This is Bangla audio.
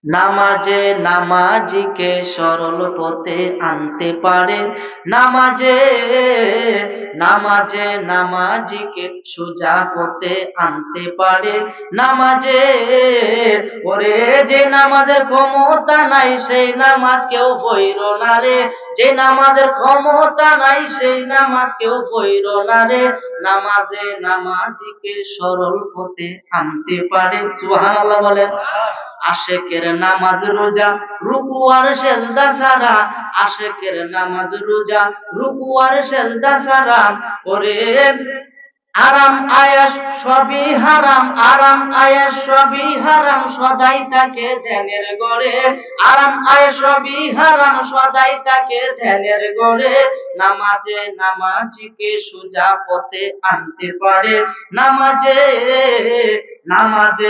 নামাজে নামাজিকে সরল পথে আনতে পারে, নামাজে নামাজে নামাজিকে সোজা পথে আনতে পারে, নামাজে ওরে যে নামাজের ক্ষমতা নাই সেই নামাজ কেউ পড়িল না রে, যে নামাজের ক্ষমতা নাই সেই নামাজ কেউ পড়িল না রে, নামাজে নামাজিকে সরল পথে আনতে পারে। সুবহানাল্লাহ বলেন। আশেকের নামাজ রোজা রুকু আর সেজদা ছাড়া, আশেকের নামাজ রোজা রুকু আর সেজদা ছাড়া, ওরে আরাম আয়েশ সবই হারাম, আরাম আয়েশ সবই হারাম, সদাই তাকে ধ্যানের গড়ে, আরাম আয়েশ সবই হারাম, সদাই তাকে ধ্যানের গড়ে, নামাজে নামাজিকে সোজা পথে আনতে পারে, নামাজে নামাজে